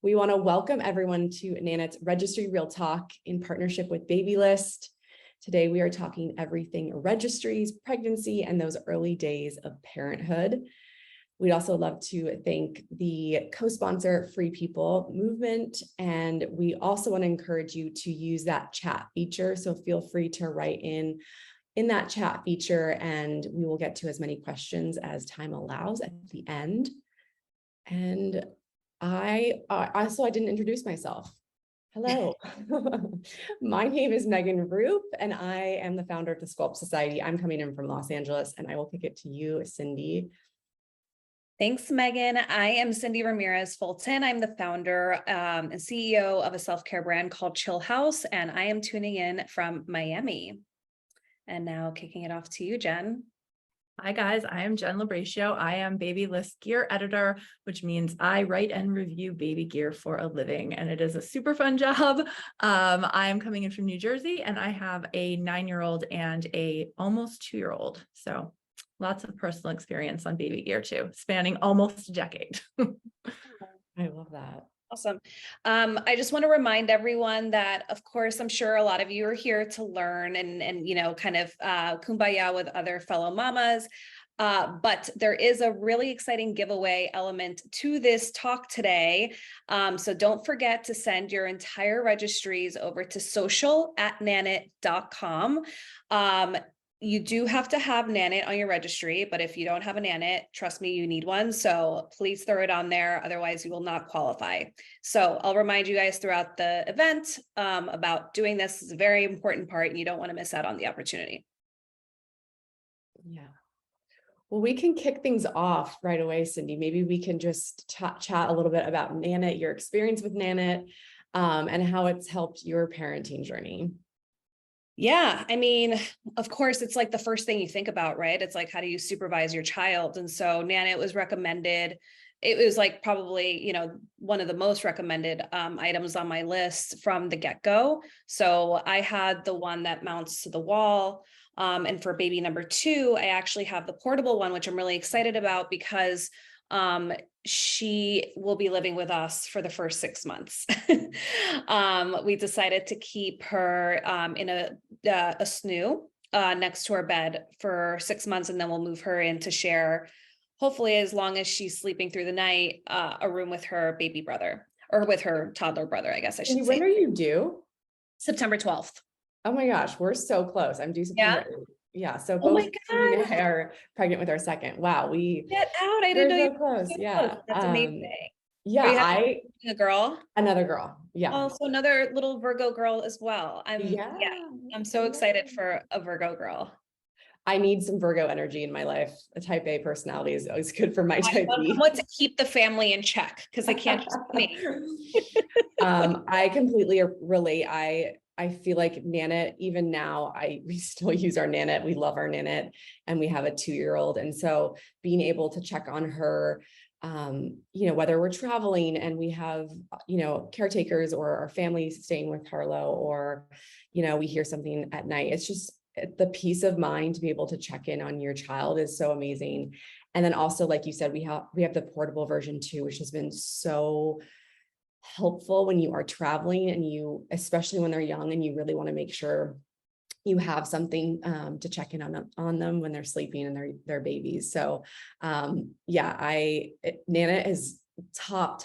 We want to welcome everyone to Nanit's Registry Real Talk in partnership with Babylist. Today, we are talking everything registries, pregnancy, and those early days of parenthood. We'd also love to thank the co-sponsor Free People Movement. And we also want to encourage you to use that chat feature. So feel free to write in that chat feature, and we will get to as many questions as time allows at the end. And I didn't introduce myself. Hello, my name is Megan Roup, and I am the founder of the Sculpt Society. I'm coming in from Los Angeles, and I will kick it to you, Cyndi. Thanks, Megan. I am Cyndi Ramirez Fulton. I'm the founder and CEO of a self-care brand called Chill House, and I am tuning in from Miami. And now kicking it off to you, Jen. Hi guys, I am Jen LaBracio. I am Babylist gear editor, which means I write and review baby gear for a living, and it is a super fun job. I am coming in from New Jersey, and I have a 9-year-old and a almost 2-year-old. So lots of personal experience on baby gear too, spanning almost a decade. I love that. Awesome. I just want to remind everyone that, of course, I'm sure a lot of you are here to learn and kind of kumbaya with other fellow mamas. But there is a really exciting giveaway element to this talk today. So don't forget to send your entire registries over to social@nanit.com. You do have to have Nanit on your registry, but if you don't have a Nanit, trust me, you need one. So please throw it on there. Otherwise, you will not qualify. So I'll remind you guys throughout the event about doing this. It's a very important part, and you don't want to miss out on the opportunity. Yeah. Well, we can kick things off right away, Cyndi. Maybe we can just chat a little bit about Nanit, your experience with Nanit, and how it's helped your parenting journey. Yeah, I mean, of course, it's like the first thing you think about, right? It's like, how do you supervise your child? And so Nanit was recommended. It was like probably, one of the most recommended items on my list from the get-go. So I had the one that mounts to the wall. And for baby number 2, I actually have the portable one, which I'm really excited about because she will be living with us for the first 6 months. We decided to keep her in a snoo next to our bed for 6 months, and then we'll move her in to share, hopefully as long as she's sleeping through the night, a room with her baby brother, or with her toddler brother, I guess I should say. When are you due? September 12th. Oh my gosh, we're so close. I'm due September 8th. Yeah, so both Cyndi and I are pregnant with our second. Wow, we get out. I didn't know you were so close. Yeah, that's amazing. Yeah, a girl. Another girl. Yeah. Also another little Virgo girl as well. I'm so excited for a Virgo girl. I need some Virgo energy in my life. A type A personality is always good for my type B. I want to keep the family in check because I can't just me. I completely relate. I feel like Nanit, even now, we still use our Nanit. We love our Nanit, and we have a 2-year-old. And so being able to check on her, whether we're traveling and we have, caretakers or our family staying with Harlow, or, we hear something at night, it's just the peace of mind to be able to check in on your child is so amazing. And then also, like you said, we have the portable version too, which has been so helpful when you are traveling, and especially when they're young, and you really want to make sure you have something to check in on them when they're sleeping and they're babies. So Nanit is top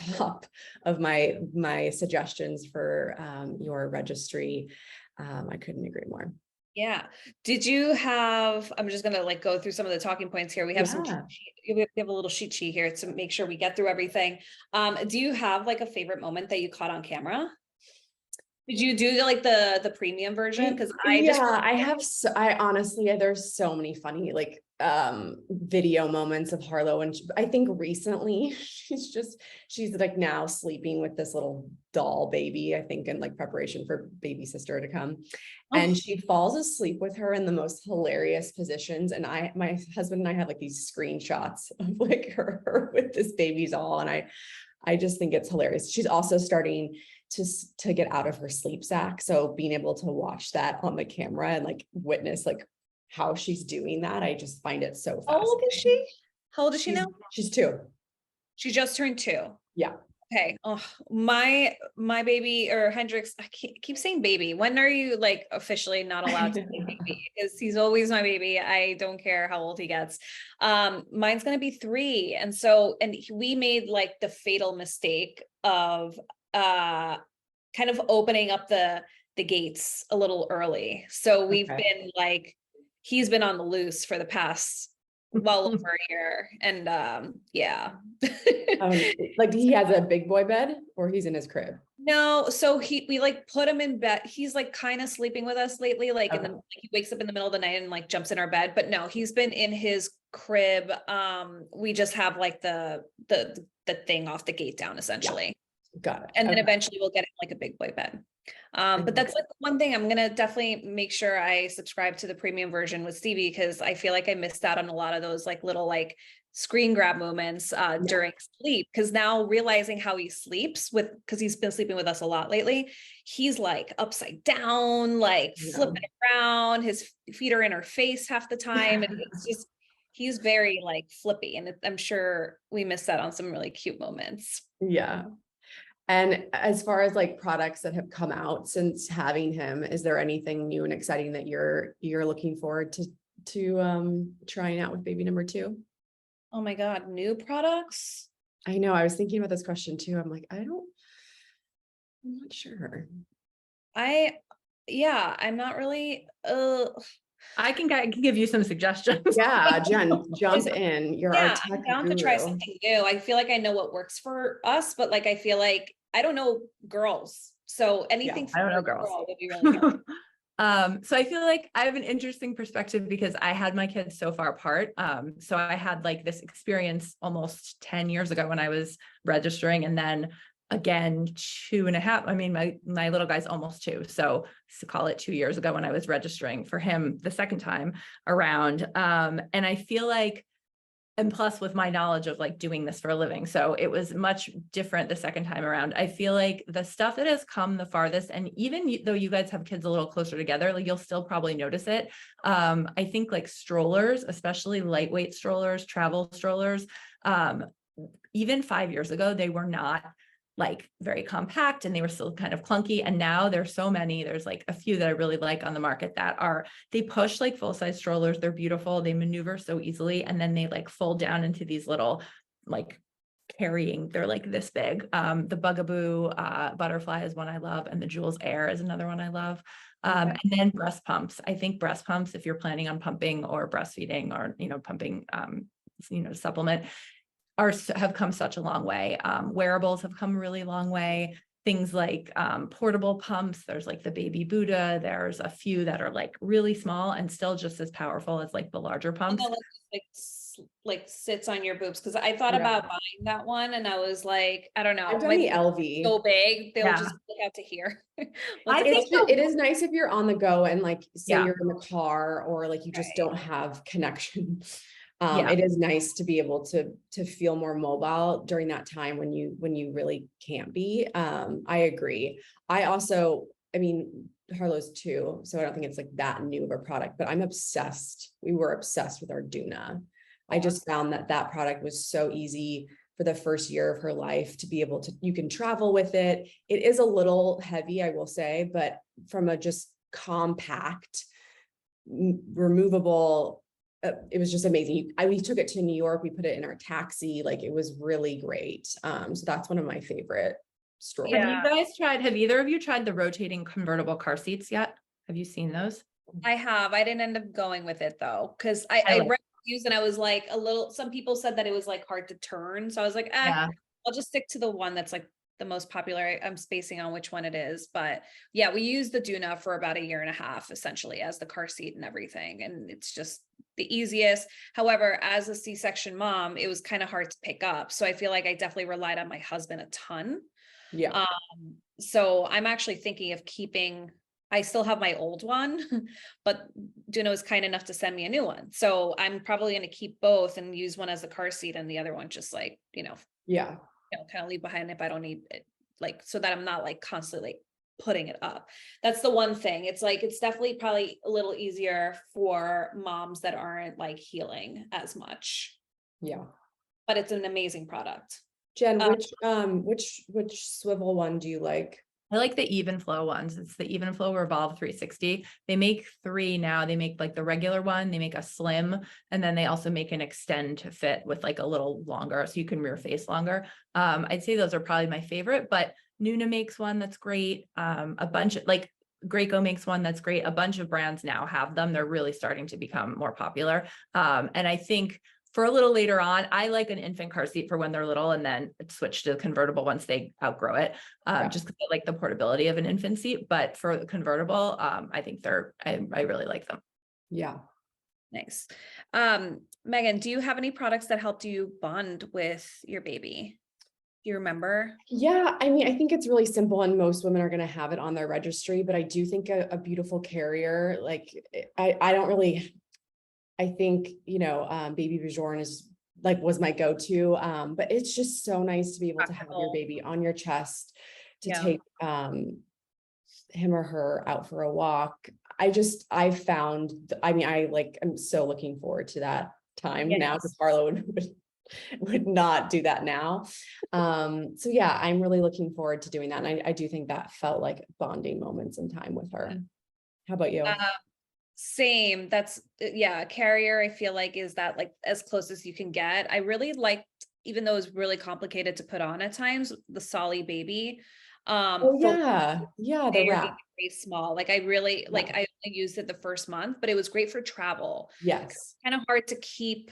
of my suggestions for your registry. I couldn't agree more. Yeah. Did you have, I'm just going to go through some of the talking points here. We have we have a little cheat sheet here to make sure we get through everything. Do you have a favorite moment that you caught on camera? Did you do the premium version? Because I honestly, there's so many funny video moments of Harlow, and I think recently she's now sleeping with this little doll baby, I think in preparation for baby sister to come. And she falls asleep with her in the most hilarious positions. And my husband and I have these screenshots of her with this baby doll, and I just think it's hilarious. She's also starting to get out of her sleep sack. So being able to watch that on the camera and witness how she's doing that, I just find it so fascinating. How old is she? How old is she now? She's 2. She just turned 2. Yeah. Okay. Oh, my baby, or Hendrix, I keep saying baby. When are you like officially not allowed to say baby? Because he's always my baby. I don't care how old he gets. Mine's gonna be 3. And so, we made like the fatal mistake of kind of opening up the gates a little early. So we've Okay. been like, he's been on the loose for the past well over a year. And yeah. Like he has a big boy bed or he's in his crib? No, so we like put him in bed. He's like kind of sleeping with us lately, like Okay. he wakes up in the middle of the night and like jumps in our bed. But no, he's been in his crib. We just have like the thing off the gate down essentially. Got it. And then Okay. eventually we'll get him like a big boy bed. But that's like one thing I'm gonna definitely make sure I subscribe to the premium version with Stevie, because I feel like I missed out on a lot of those like little like screen grab moments during sleep. Because now realizing how he sleeps because he's been sleeping with us a lot lately, he's like upside down, like flipping around. His feet are in her face half the time, and it's just he's very like flippy, and I'm sure we missed out on some really cute moments. Yeah. And as far as like products that have come out since having him, is there anything new and exciting that you're looking forward to trying out with baby number 2? Oh my God, new products? I know, I was thinking about this question too. I'm like, I'm not sure. I'm not really, I can give you some suggestions. Yeah, Jen, jump in. You're our tech I'm down guru. to try something new. I feel like I know what works for us, but like, I feel like I don't know girls. So anything I don't know for a girls. girl would be really good. So I feel like I have an interesting perspective because I had my kids so far apart. So I had like this experience almost 10 years ago when I was registering, and then again 2.5. I mean, my little guy's almost 2, so call it 2 years ago when I was registering for him the second time around. And I feel like, and plus with my knowledge of like doing this for a living, so it was much different the second time around. I feel like the stuff that has come the farthest, and even though you guys have kids a little closer together, like you'll still probably notice it. I think like strollers, especially lightweight strollers, travel strollers, even 5 years ago, they were not like very compact and they were still kind of clunky. And now there's so many, there's like a few that I really like on the market that they push like full-size strollers. They're beautiful. They maneuver so easily. And then they like fold down into these little like they're like this big. The Bugaboo Butterfly is one I love. And the Jules Air is another one I love. And then breast pumps. I think breast pumps, if you're planning on pumping or breastfeeding or, pumping, supplement, have come such a long way. Wearables have come a really long way. Things like portable pumps. There's like the baby Buddha. There's a few that are like really small and still just as powerful as like the larger pumps. Like sits on your boobs, because I thought about buying that one and I was like, I don't know. I've done the LV. So big, they'll just look out to here. I think it is nice if you're on the go and like say you're in the car or like you just don't have connection. It is nice to be able to feel more mobile during that time when you really can't be. I agree. I mean, Harlow's 2, so I don't think it's like that new of a product, but I'm obsessed. We were obsessed with our Duna. I just found that product was so easy for the first year of her life to be able to, you can travel with it. It is a little heavy, I will say, but from a just compact, removable, it was just amazing. We took it to New York. We put it in our taxi. Like it was really great. So that's one of my favorite strollers. Have either of you tried the rotating convertible car seats yet? Have you seen those? I have. I didn't end up going with it though, because I read reviews and I was like some people said that it was like hard to turn. So I was like, I'll just stick to the one that's like the most popular. I'm spacing on which one it is, but yeah, we used the Duna for about 1.5 years essentially as the car seat and everything. And it's just the easiest. However, as a C-section mom, it was kind of hard to pick up. So I feel like I definitely relied on my husband a ton. Yeah. So I'm actually thinking of I still have my old one, but Duna was kind enough to send me a new one. So I'm probably going to keep both and use one as a car seat and the other one just like, kind of leave behind if I don't need it, like, so that I'm not like constantly putting it up. That's the one thing. It's like, it's definitely probably a little easier for moms that aren't like healing as much. Yeah. But it's an amazing product. Jen, Uh, which swivel one do you like? I like the even flow ones. It's the even flow Revolve 360. They make 3 now. They make like the regular one, they make a slim, and then they also make an extend to fit with like a little longer, so you can rear face longer. I'd say those are probably my favorite, but Nuna makes one that's great. A bunch of like Graco makes one that's great. A bunch of brands now have them. They're really starting to become more popular. And I think for a little later on, I like an infant car seat for when they're little and then switch to convertible once they outgrow it. Just because I like the portability of an infant seat, but for the convertible, I think I really like them. Yeah. Nice. Megan, do you have any products that helped you bond with your baby? Do you remember? Yeah, I mean, I think it's really simple and most women are going to have it on their registry, but I do think a beautiful carrier, like I don't really, I think, Baby Bjorn is like, was my go-to. But it's just so nice to be able to have your baby on your chest, to take him or her out for a walk. I found, I'm so looking forward to that time now, because Harlow would not do that now. So yeah, I'm really looking forward to doing that. And I do think that felt like bonding moments in time with her. How about you? Same. That's carrier, I feel like is that like as close as you can get. I really liked, even though it was really complicated to put on at times, the Solly Baby. Oh yeah. Yeah. The wrap. Very small. Like I really like I only used it the first month, but it was great for travel. Yes. Kind of hard to keep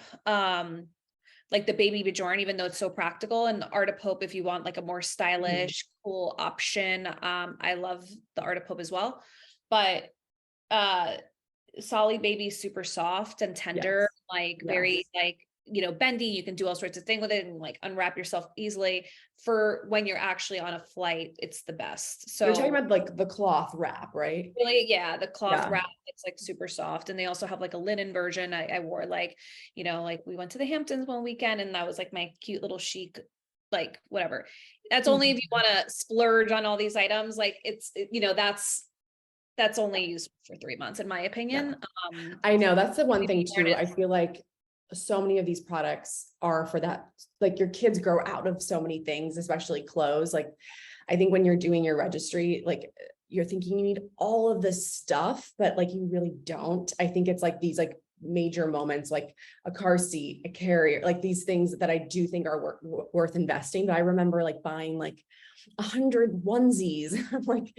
like the Baby Bjorn, even though it's so practical, and the Art of Pope if you want like a more stylish, cool option. I love the Art of Pope as well. But Solly Baby super soft and tender, like very like bendy. You can do all sorts of things with it and like unwrap yourself easily. For when you're actually on a flight, it's the best. So you're talking about like the cloth wrap, right? really, the cloth wrap, it's like super soft. And they also have like a linen version. I wore like like we went to the Hamptons one weekend and that was like my cute little chic, like whatever. That's only if you want to splurge on all these items. Like it's that's only used for 3 months, in my opinion. I know that's the one thing too. I feel like so many of these products are for that. Like your kids grow out of so many things, especially clothes. Like I think when you're doing your registry, like you're thinking you need all of this stuff, but like you really don't. I think it's like these like major moments, like a car seat, a carrier, like these things that I do think are worth investing. But I remember like buying like 100 onesies. I'm like,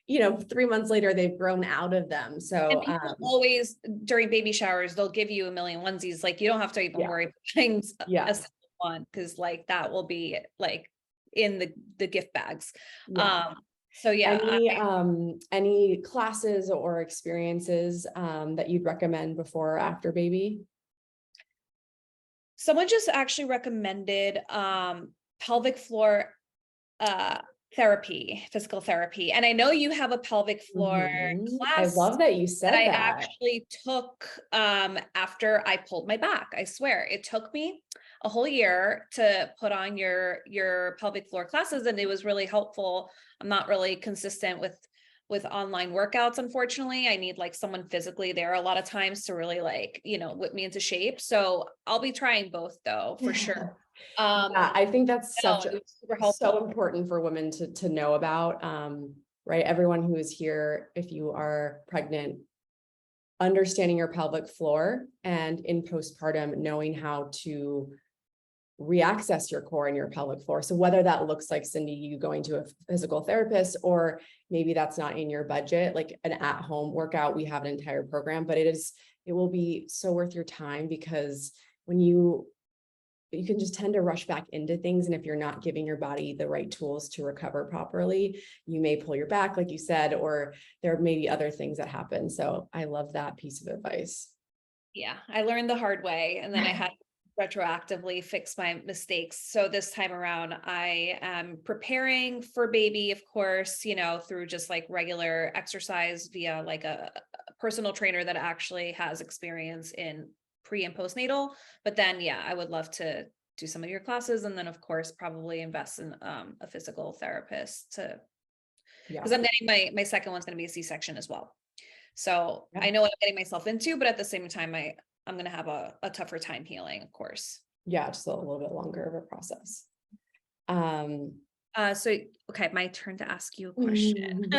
3 months later, they've grown out of them. So always during baby showers, they'll give you a million onesies. Like you don't have to even worry about buying a single one, because like that will be like in the gift bags. So any classes or experiences that you'd recommend before or after baby? Someone just actually recommended pelvic floor therapy, physical therapy. And I know you have a pelvic floor class. I love that you said that. I actually took after I pulled my back. I swear it took me a whole year to put on your pelvic floor classes, and it was really helpful. I'm not really consistent with online workouts, unfortunately. I need like someone physically there a lot of times to really like whip me into shape. So I'll be trying both though, for sure. I think that's so important for women to know about, right? Everyone who is here, if you are pregnant, understanding your pelvic floor, and in postpartum, knowing how to reaccess your core and your pelvic floor. So whether that looks like, Cyndi, you going to a physical therapist, or maybe that's not in your budget, like an at-home workout, we have an entire program, but it will be so worth your time, because when you can just tend to rush back into things. And if you're not giving your body the right tools to recover properly, you may pull your back, like you said, or there may be other things that happen. So I love that piece of advice. Yeah, I learned the hard way, and then I had to retroactively fix my mistakes. So this time around, I am preparing for baby, of course, through just like regular exercise via like a personal trainer that actually has experience in pre and postnatal. But then, I would love to do some of your classes, and then of course, probably invest in a physical therapist because I'm getting my second one's going to be a C-section as well. So I know what I'm getting myself into, but at the same time, I'm going to have a tougher time healing, of course. Yeah, just a little bit longer of a process. So, okay, my turn to ask you a question.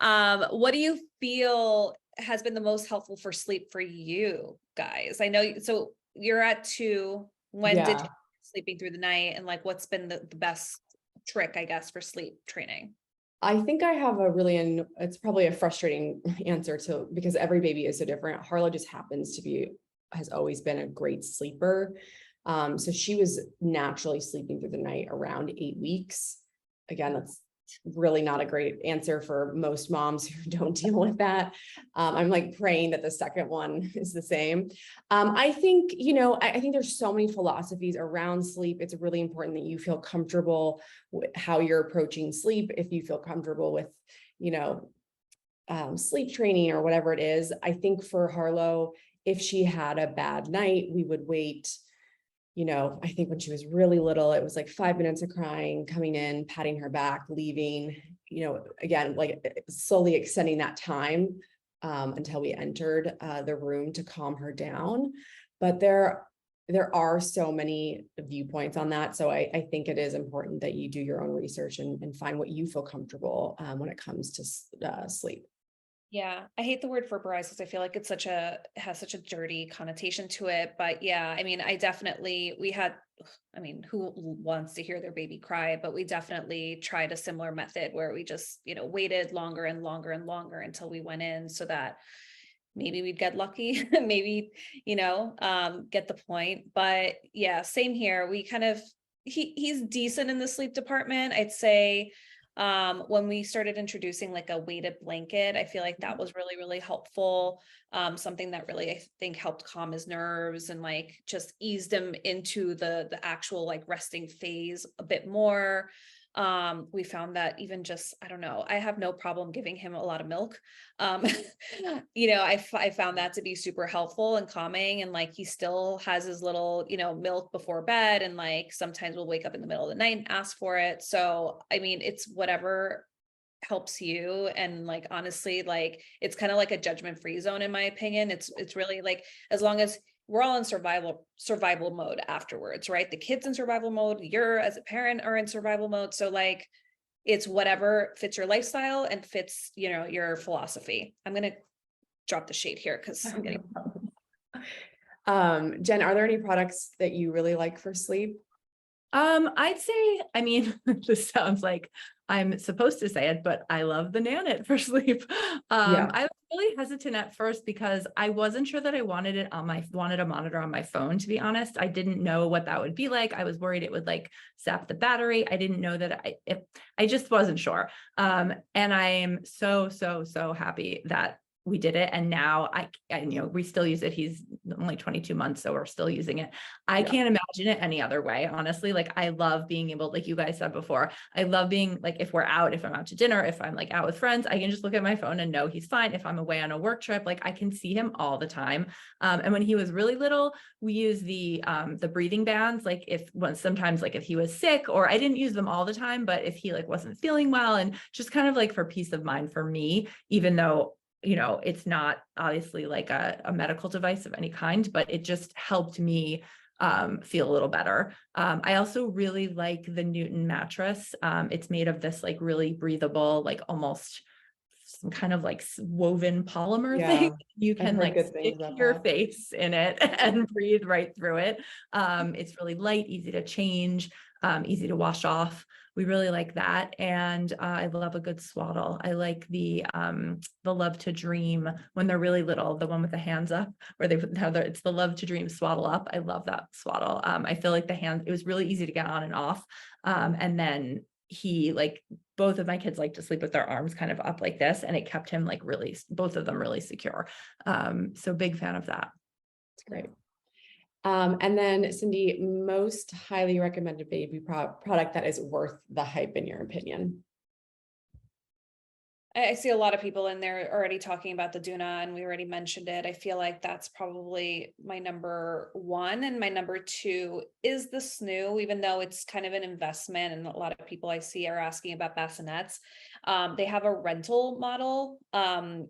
What do you feel has been the most helpful for sleep for you guys? I know, so you're at 2. When did Yeah. you sleeping through the night, and like, what's been the best trick, I guess, for sleep training? I think I have a really, it's probably a frustrating answer to, because every baby is so different. Harlow just happens to be, has always been a great sleeper. So she was naturally sleeping through the night around 8 weeks. Again, that's really not a great answer for most moms who don't deal with that. I'm like praying that the second one is the same. I think, I think there's so many philosophies around sleep. It's really important that you feel comfortable with how you're approaching sleep. If you feel comfortable with, sleep training or whatever it is. I think for Harlow, if she had a bad night, we would wait. I think when she was really little, it was like 5 minutes of crying, coming in, patting her back, leaving, again, like slowly extending that time until we entered the room to calm her down. But there are so many viewpoints on that. So I think it is important that you do your own research and find what you feel comfortable when it comes to sleep. Yeah, I hate the word verbalize because I feel like it has such a dirty connotation to it. But yeah, I mean, who wants to hear their baby cry? But we definitely tried a similar method where we just, waited longer and longer and longer until we went in, so that maybe we'd get lucky, maybe, get the point. But yeah, same here. We kind of, he's decent in the sleep department, I'd say. When we started introducing like a weighted blanket, I feel like that was really, really helpful. Something that really, I think, helped calm his nerves and like just eased him into the actual like resting phase a bit more. We found that even just, I don't know, I have no problem giving him a lot of milk. Um, I found that to be super helpful and calming, and like he still has his little, milk before bed, and like sometimes we'll wake up in the middle of the night and ask for it. So, I mean, it's whatever helps you. And like, honestly, like it's kind of like a judgment free zone, in my opinion. It's really like, as long as we're all in survival mode afterwards, right? The kid's in survival mode, you're as a parent are in survival mode. So like, it's whatever fits your lifestyle and fits, your philosophy. I'm going to drop the shade here because I'm getting. Jen, are there any products that you really like for sleep? I'd say, I mean, this sounds like I'm supposed to say it, but I love the Nanit for sleep. Yeah. I was really hesitant at first because I wasn't sure that I wanted a monitor on my phone, to be honest. I didn't know what that would be like. I was worried it would like sap the battery. I didn't know that I just wasn't sure. And I am so happy that we did it. And now we still use it. He's only 22 months, so we're still using it. I can't imagine it any other way, honestly. Like I love being able, like you guys said before, I love being like, if I'm out to dinner, if I'm like out with friends, I can just look at my phone and know he's fine. If I'm away on a work trip, like I can see him all the time. And when he was really little, we use the breathing bands. Like sometimes like if he was sick, or I didn't use them all the time, but if he like wasn't feeling well, and just kind of like for peace of mind for me, even though it's not obviously like a medical device of any kind, but it just helped me feel a little better. I also really like the Newton mattress. It's made of this like really breathable, like almost some kind of like woven polymer thing. You can like stick your face in it and breathe right through it. It's really light, easy to change, easy to wash off. We really like that. And I love a good swaddle. I like the Love to Dream when they're really little, the one with the hands up, where it's the Love to Dream swaddle up. I love that swaddle. I feel like it was really easy to get on and off. And then both of my kids like to sleep with their arms kind of up like this, and it kept him like both of them really secure. So big fan of that. That's great. And then Cyndi, most highly recommended baby product that is worth the hype in your opinion? I see a lot of people in there already talking about the Doona, and we already mentioned it. I feel like that's probably my number one, and my number two is the Snoo, even though it's kind of an investment, and a lot of people I see are asking about bassinets. They have a rental model,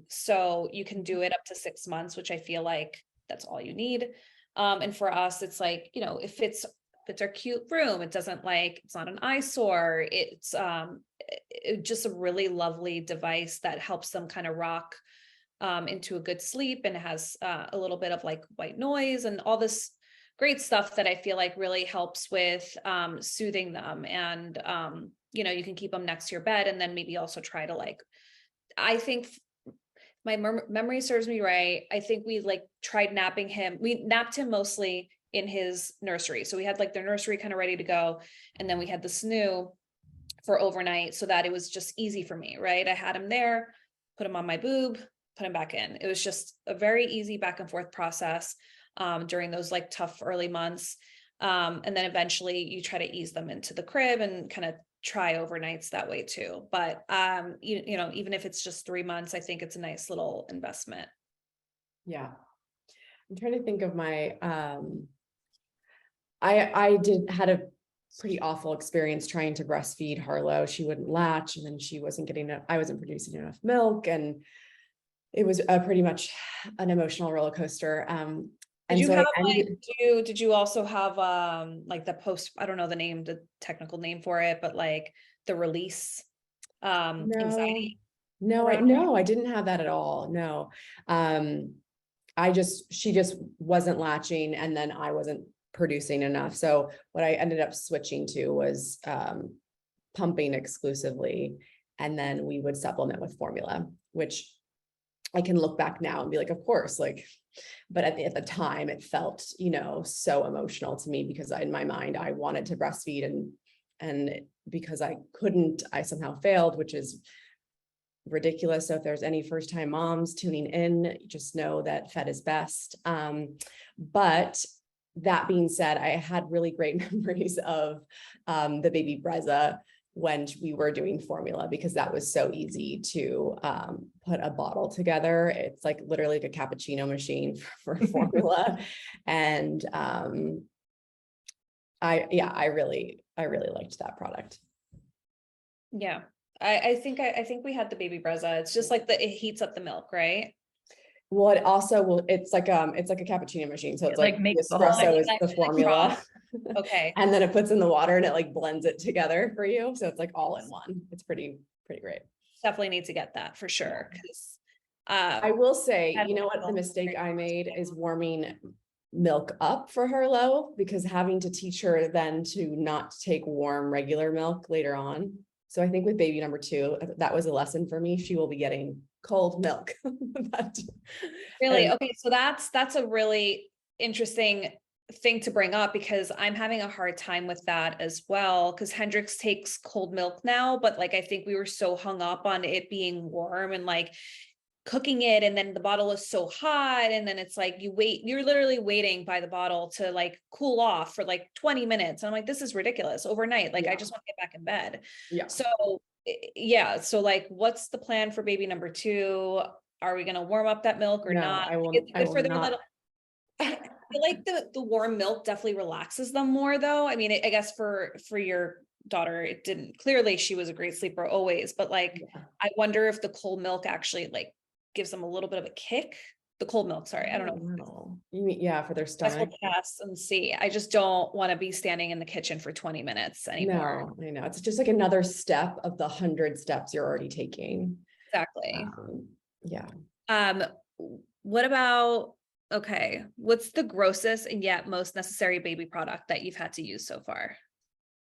so you can do it up to 6 months, which I feel like that's all you need. And for us, it's like, if it's It's our cute room. It doesn't it's not an eyesore. It's just a really lovely device that helps them kind of rock into a good sleep, and it has a little bit of like white noise and all this great stuff that I feel like really helps with soothing them. And you can keep them next to your bed, and then maybe also try to I think my memory serves me right. I think we tried napping him. We napped him mostly in his nursery. So we had their nursery kind of ready to go. And then we had the snoo for overnight, so that it was just easy for me, right? I had him there, put him on my boob, put him back in. It was just a very easy back and forth process during those tough early months. And then eventually you try to ease them into the crib and kind of try overnights that way too. But even if it's just 3 months, I think it's a nice little investment. Yeah. I'm trying to think of my, I had a pretty awful experience trying to breastfeed Harlow. She wouldn't latch, and then I wasn't producing enough milk, and it was pretty much an emotional roller coaster. Did you also have the post, I don't know the technical name for it, but the release anxiety? No, I didn't have that at all. No. She just wasn't latching, and then I wasn't producing enough. So what I ended up switching to was pumping exclusively, and then we would supplement with formula, which I can look back now and be like, of course, but at the time it felt, so emotional to me, because in my mind, I wanted to breastfeed, and because I couldn't, I somehow failed, which is ridiculous. So if there's any first-time moms tuning in, just know that fed is best. But that being said, I had really great memories of the baby Brezza when we were doing formula, because that was so easy to put a bottle together. It's literally like a cappuccino machine for formula. And I really liked that product. Yeah. I think we had the baby Brezza. It's just it heats up the milk, right? Well, it also it's like a cappuccino machine. So it's the espresso is the formula. Okay. And then it puts in the water, and it blends it together for you. So it's all in one. It's pretty great. Definitely need to get that for sure. Because I will say, what the mistake I made is warming milk up for her low, because having to teach her then to not take warm regular milk later on. So I think with baby number 2, that was a lesson for me. She will be getting cold milk. Really? Okay. So that's a really interesting thing to bring up, because I'm having a hard time with that as well. Because Hendrix takes cold milk now, but I think we were so hung up on it being warm and cooking it, and then the bottle is so hot, and then it's you're literally waiting by the bottle to cool off for 20 minutes. And I'm this is ridiculous overnight. I just want to get back in bed. Yeah. So yeah. So what's the plan for baby number 2? Are we going to warm up that milk or not? I will not. I feel the warm milk definitely relaxes them more though. I mean, I guess for your daughter, it didn't. Clearly she was a great sleeper always, but I wonder if the cold milk actually gives them a little bit of a kick. The cold milk, sorry. I don't know. You mean, for their stomach. We'll test and see. I just don't want to be standing in the kitchen for 20 minutes anymore. No, I know. It's just another step of the 100 steps you're already taking. Exactly. Yeah. What about, okay, what's the grossest and yet most necessary baby product that you've had to use so far?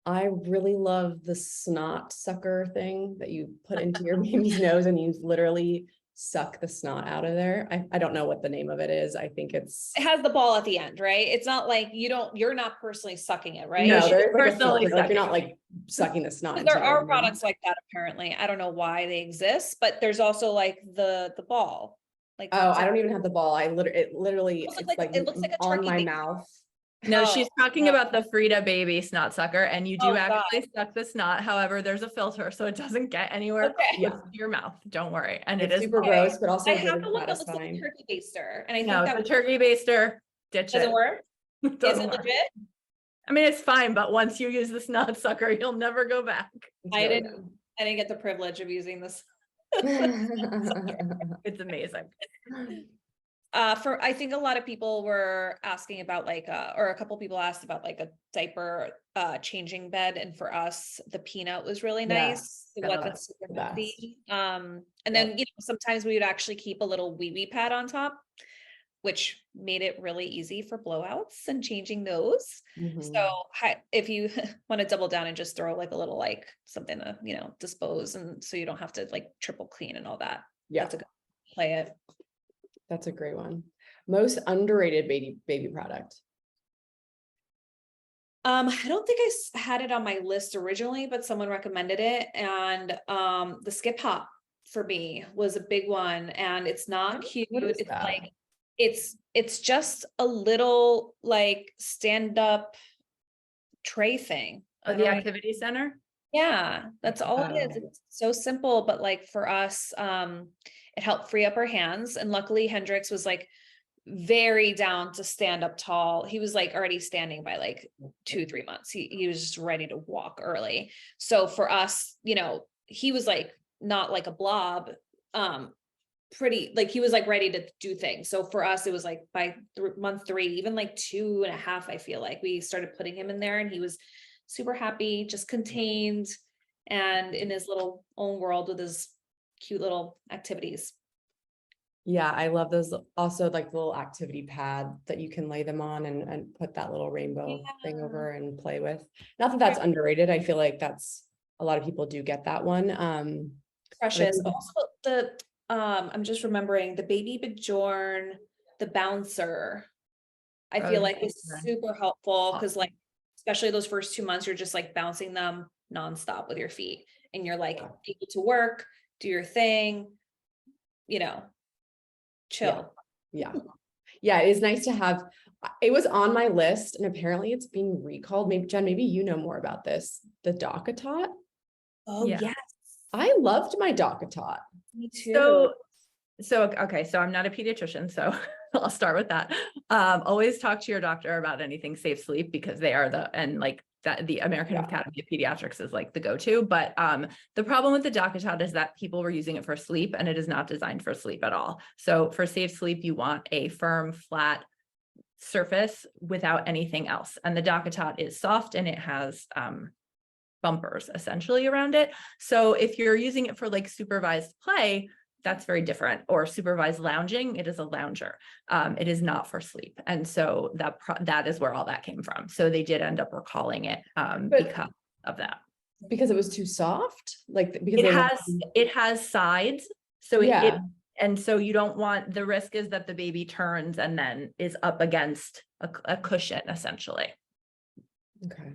I really love the snot sucker thing that you put into your baby's nose, and you literally suck the snot out of there. I don't know what the name of it is. I think it has the ball at the end, right? It's not you're not personally sucking it, right? No, there's personally you're not sucking the snot. There are products like that apparently. I don't know why they exist, but there's also the ball. I don't even have the ball. It literally it looks like a on my mouth. No, she's talking about the Frida baby snot sucker, and you do actually suck the snot. However, there's a filter, so it doesn't get anywhere close to your mouth. Don't worry. And it's super gross, but also I have to look at the turkey baster, and I think that the turkey baster, ditch it. Doesn't work. Is it legit? I mean, it's fine, but once you use the snot sucker, you'll never go back. I didn't get the privilege of using this. It's amazing. I think a lot of people were asking about like, or a couple people asked about like a diaper changing bed. And for us, the peanut was really nice. Yes, It I love wasn't it. super The best. healthy. And then, sometimes we would actually keep a little wee wee pad on top, which made it really easy for blowouts and changing those. So if you want to double down and just throw like a little, like something to, dispose, and so you don't have to like triple clean and all that. Yeah, That's a good play it. that's a great one. Most underrated baby product. I don't think I had it on my list originally, but someone recommended it. And the Skip Hop for me was a big one. And it's not cute. What is It's that? like, it's just a little like stand-up tray thing. Oh, the activity center? Yeah, that's all it is. It's so simple, but like for us, it helped free up our hands. And luckily Hendrix was like very down to stand up tall. He was like already standing by like 2-3 months. He was just ready to walk early. So for us, he was like not like a blob, pretty like he was like ready to do things. So for us, it was like by month 3, even like 2.5, I feel like we started putting him in there, and he was super happy, just contained and in his little own world with his cute little activities. Yeah, I love those. Also, like the little activity pad that you can lay them on and put that little rainbow thing over and play with. Not that that's underrated. I feel like that's a lot of people do get that one. Precious. Also I'm just remembering the baby Bjorn, the bouncer. I feel like it's super helpful because like, especially those first 2 months, you're just like bouncing them nonstop with your feet, and you're like able to work, do your thing, chill. Yeah. It is nice to have. It was on my list and apparently it's being recalled. Maybe Jen, maybe you know more about this. The DockATot. Oh yes. I loved my DockATot. Me too. Okay, so I'm not a pediatrician, so I'll start with that. Always talk to your doctor about anything safe sleep, because they are the American Academy of Pediatrics is like the go-to. But the problem with the DockATot is that people were using it for sleep, and it is not designed for sleep at all. So for safe sleep, you want a firm, flat surface without anything else. And the DockATot is soft, and it has bumpers essentially around it. So if you're using it for like supervised play, that's very different. Or supervised lounging, it is a lounger. It is not for sleep. And so that is where all that came from. So they did end up recalling it because of that. Because it was too soft? Like because it has sides. So and so you don't want, the risk is that the baby turns and then is up against a cushion essentially. Okay.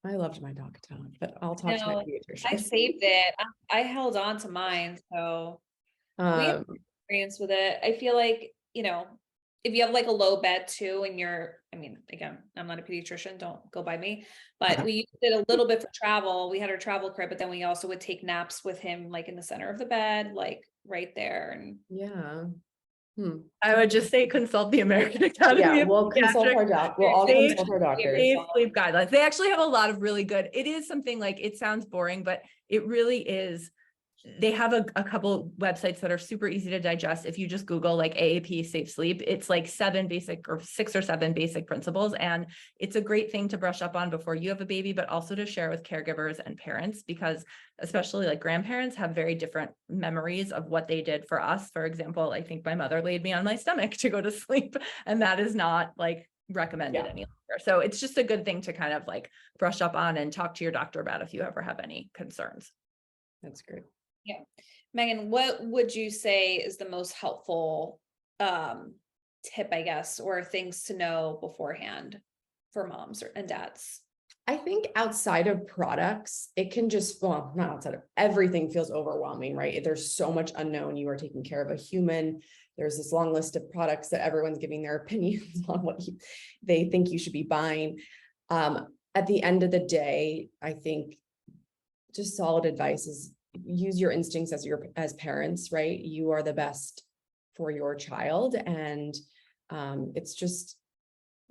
I loved my DockATot, but I'll talk to my pediatrician. I saved it. I held on to mine. So we have experience with it. I feel like, if you have like a low bed too, and again, I'm not a pediatrician, don't go by me, but we used it a little bit for travel. We had our travel crib, but then we also would take naps with him, like in the center of the bed, like right there. And I would just say consult the American Academy. We'll consult our doctor. We'll all consult our doctors. Safe sleep guidelines. They actually have a lot of really good. It is something like, it sounds boring, but it really is. They have a couple websites that are super easy to digest. If you just Google like AAP safe sleep, it's like 6 or 7 basic principles. And it's a great thing to brush up on before you have a baby, but also to share with caregivers and parents, because especially like grandparents have very different memories of what they did for us. For example, I think my mother laid me on my stomach to go to sleep, and that is not like recommended any longer. So it's just a good thing to kind of like brush up on and talk to your doctor about if you ever have any concerns. That's great. Yeah. Megan, what would you say is the most helpful tip, I guess, or things to know beforehand for moms and dads? I think outside of products, it can just, well, not outside of, everything feels overwhelming, right? There's so much unknown. You are taking care of a human. There's this long list of products that everyone's giving their opinions on what they think you should be buying. At the end of the day, I think just solid advice is use your instincts as parents, right? You are the best for your child. And it's just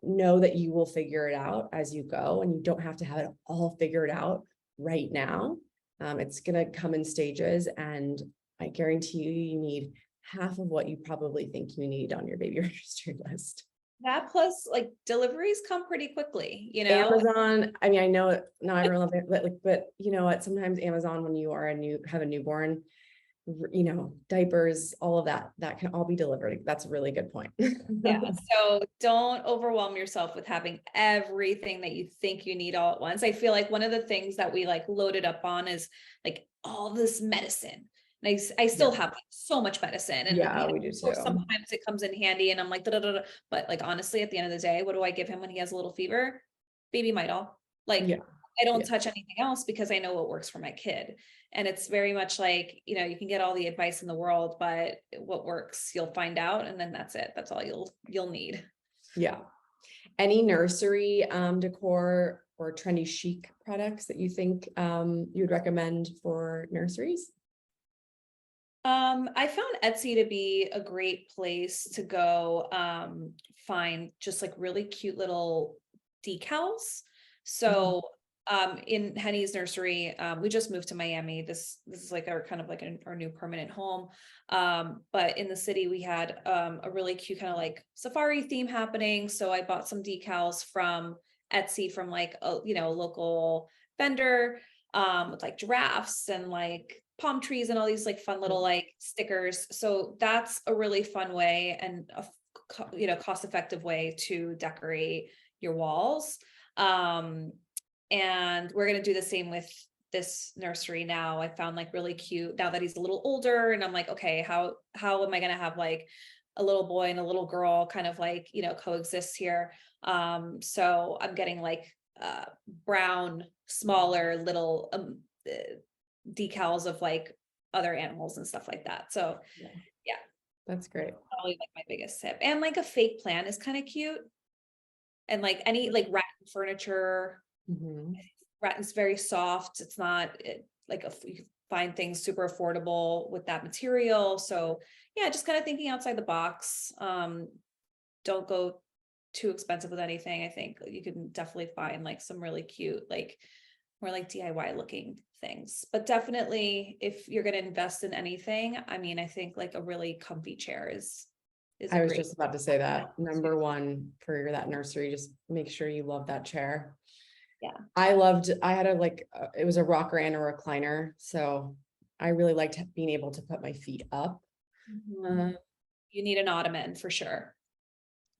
know that you will figure it out as you go, and you don't have to have it all figured out right now. It's going to come in stages, and I guarantee you need half of what you probably think you need on your baby registry list. That plus like deliveries come pretty quickly, you know? Amazon, I mean, I know not everyone loves it, but you know what, sometimes Amazon, when you have a newborn, you know, diapers, all of that can all be delivered. That's a really good point. Yeah. So don't overwhelm yourself with having everything that you think you need all at once. I feel like one of the things that we like loaded up on is like all this medicine. And I still have like, so much medicine, and Yeah, you know, we do so too. sometimes it comes in handy and I'm like, da, da, da, da. But like, honestly, at the end of the day, what do I give him when he has a little fever? Baby Midol. Like, Yeah. I don't Yeah. touch anything else because I know what works for my kid. And it's very much like, you know, you can get all the advice in the world, but what works, you'll find out. And then that's it. That's all you'll need. Yeah. Any nursery decor or trendy chic products that you think you would recommend for nurseries? I found Etsy to be a great place to go find just like really cute little decals. So in Henny's nursery, we just moved to Miami. This is like our kind of like our new permanent home. But in the city we had a really cute kind of like safari theme happening. So I bought some decals from Etsy from like a local vendor with like giraffes and like palm trees and all these like fun little like stickers. So that's a really fun way and a cost-effective way to decorate your walls. And we're going to do the same with this nursery now. I found like really cute now that he's a little older, and I'm like, okay, how am I going to have like a little boy and a little girl kind of like, coexist here. So I'm getting like brown, smaller little decals of like other animals and stuff like that. So yeah, That's great. probably like my biggest tip. And like a fake plant is kind of cute. And like any like rattan furniture, rattan's very soft. It's not like you can find things super affordable with that material. So yeah, just kind of thinking outside the box. Don't go too expensive with anything. I think you can definitely find like some really cute, like more like DIY looking things. But definitely if you're going to invest in anything, I mean, I think like a really comfy chair is I was just about to say that. Number one for that nursery, just make sure you love that chair. Yeah. I had it was a rocker and a recliner. So I really liked being able to put my feet up. You need an ottoman for sure.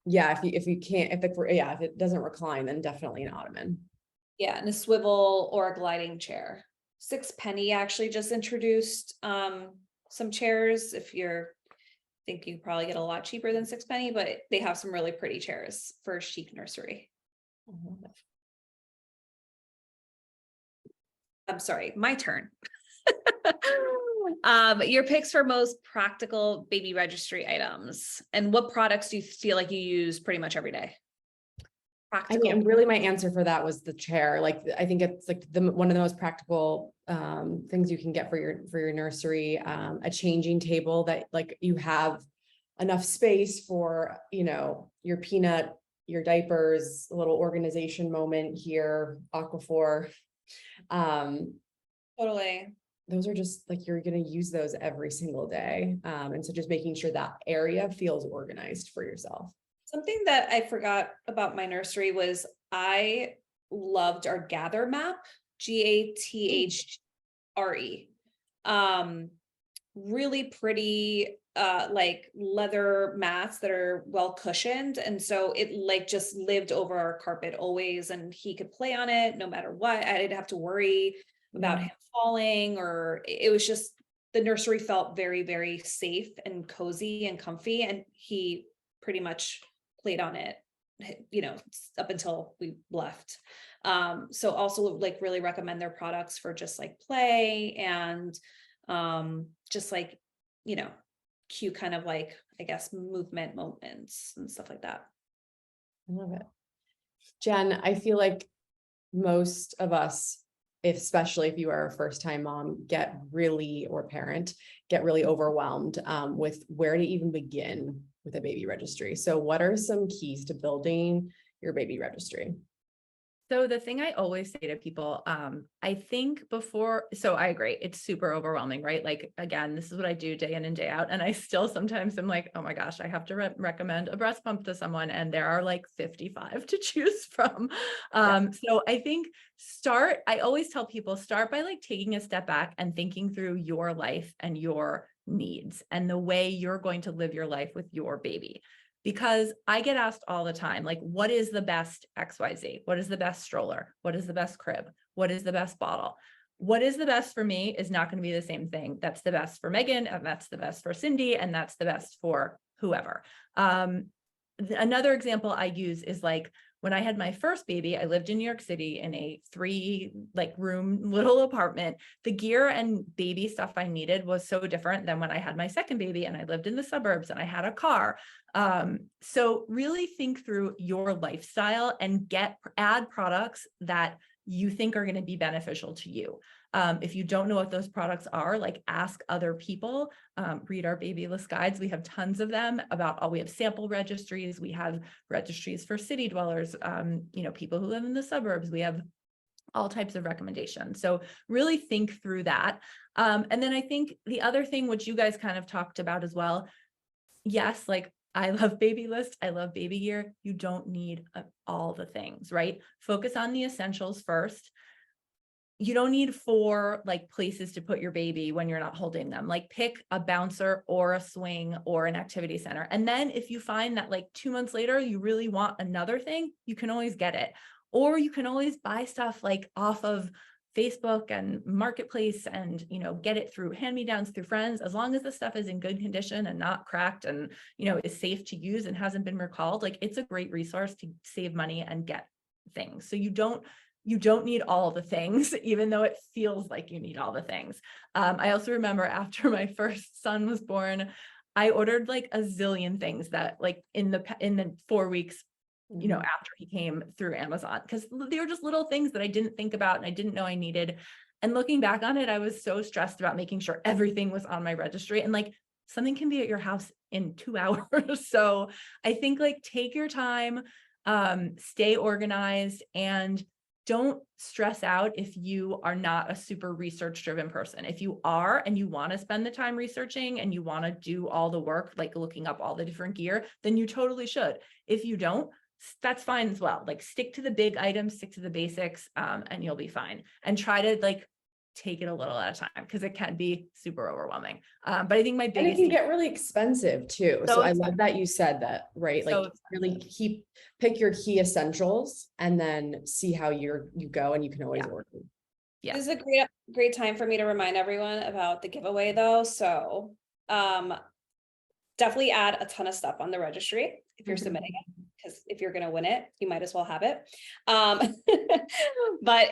Yeah. If it doesn't recline, then definitely an ottoman. Yeah. And a swivel or a gliding chair. 6 Penny actually just introduced some chairs. If you're think you probably get a lot cheaper than 6 Penny, but they have some really pretty chairs for a chic nursery. I'm sorry, my turn. Your picks for most practical baby registry items, and what products do you feel like you use pretty much every day? Practical. I mean, really my answer for that was the chair. Like, I think it's like one of the most practical things you can get for your nursery, a changing table that like you have enough space for, your peanut, your diapers, a little organization moment here, Aquaphor. Totally. Those are just like, you're going to use those every single day. And so just making sure that area feels organized for yourself. Something that I forgot about my nursery was I loved our Gather map, GATHRE. Really pretty like leather mats that are well cushioned, and so it like just lived over our carpet always, and he could play on it no matter what. I didn't have to worry about him falling, or it was just the nursery felt very, very safe and cozy and comfy, and he pretty much played on it, up until we left. So also like really recommend their products for just like play and just like, cute kind of like, I guess, movement moments and stuff like that. I love it. Jen, I feel like most of us, especially if you are a first-time mom, or parent, get really overwhelmed with where to even begin with a baby registry. So what are some keys to building your baby registry? So the thing I always say to people, I think so I agree, it's super overwhelming, right? Like, again, this is what I do day in and day out. And I still sometimes am like, oh my gosh, I have to recommend a breast pump to someone. And there are like 55 to choose from. So I think I always tell people, start by like taking a step back and thinking through your life and your needs and the way you're going to live your life with your baby. Because I get asked all the time, like, what is the best XYZ? What is the best stroller? What is the best crib? What is the best bottle? What is the best for me is not going to be the same thing. That's the best for Megan, and that's the best for Cyndi, and that's the best for whoever. Another example I use is like, when I had my first baby, I lived in New York City in a 3-room little apartment. The gear and baby stuff I needed was so different than when I had my second baby and I lived in the suburbs and I had a car. So really think through your lifestyle and add products that you think are going to be beneficial to you. If you don't know what those products are, like, ask other people, read our Babylist guides. We have tons of them we have sample registries. We have registries for city dwellers, people who live in the suburbs. We have all types of recommendations. So really think through that. And then I think the other thing, which you guys kind of talked about as well, yes, like, I love Babylist. I love baby gear. You don't need all the things, right? Focus on the essentials first. You don't need 4 like places to put your baby when you're not holding them. Like, pick a bouncer or a swing or an activity center. And then if you find that like 2 months later, you really want another thing, you can always get it. Or you can always buy stuff like off of Facebook and Marketplace and, get it through hand-me-downs, through friends. As long as the stuff is in good condition and not cracked and, is safe to use and hasn't been recalled, like, it's a great resource to save money and get things. So you don't need all the things, even though it feels like you need all the things. I also remember after my first son was born, I ordered like a zillion things that, like, in the 4 weeks, after he came, through Amazon, because they were just little things that I didn't think about and I didn't know I needed. And looking back on it, I was so stressed about making sure everything was on my registry, and like, something can be at your house in 2 hours. So I think, like, take your time, stay organized, and don't stress out if you are not a super research-driven person. If you are, and you want to spend the time researching and you want to do all the work, like looking up all the different gear, then you totally should. If you don't, that's fine as well. Like, stick to the big items, stick to the basics, and you'll be fine. And try to like take it a little at a time, because it can be super overwhelming. But I think my biggest, and it can get really expensive too. So I love that you said that, right? Like, really pick your key essentials and then see how you go, and you can always order. Yeah. This is a great time for me to remind everyone about the giveaway though. So definitely add a ton of stuff on the registry if you're submitting it, because if you're going to win it, you might as well have it. But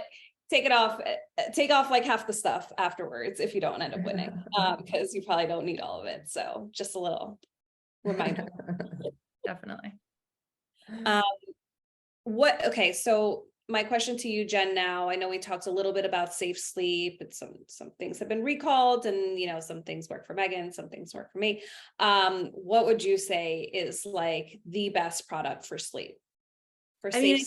take off like half the stuff afterwards if you don't end up winning, because you probably don't need all of it. So just a little reminder. Definitely. Okay, so my question to you, Jen, now, I know we talked a little bit about safe sleep, and some things have been recalled, and some things work for Megan, some things work for me. What would you say is like the best product for sleep? I think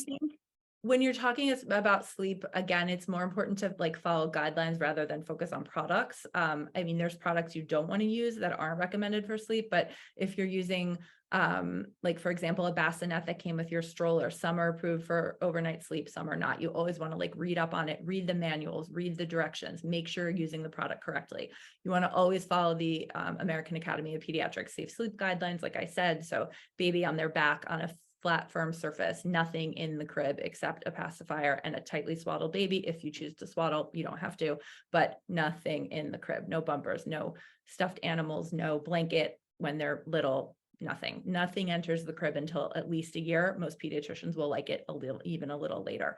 when you're talking about sleep, again, it's more important to like follow guidelines rather than focus on products. There's products you don't want to use that aren't recommended for sleep, but if you're using like, for example, a bassinet that came with your stroller, some are approved for overnight sleep, some are not. You always want to like read up on it, read the manuals, read the directions, make sure you're using the product correctly. You want to always follow the American Academy of Pediatrics safe sleep guidelines, like I said. So baby on their back on a flat, firm surface, nothing in the crib except a pacifier and a tightly swaddled baby. If you choose to swaddle, you don't have to, but nothing in the crib, no bumpers, no stuffed animals, no blanket when they're little. Nothing enters the crib until at least a year. Most pediatricians will like it even a little later.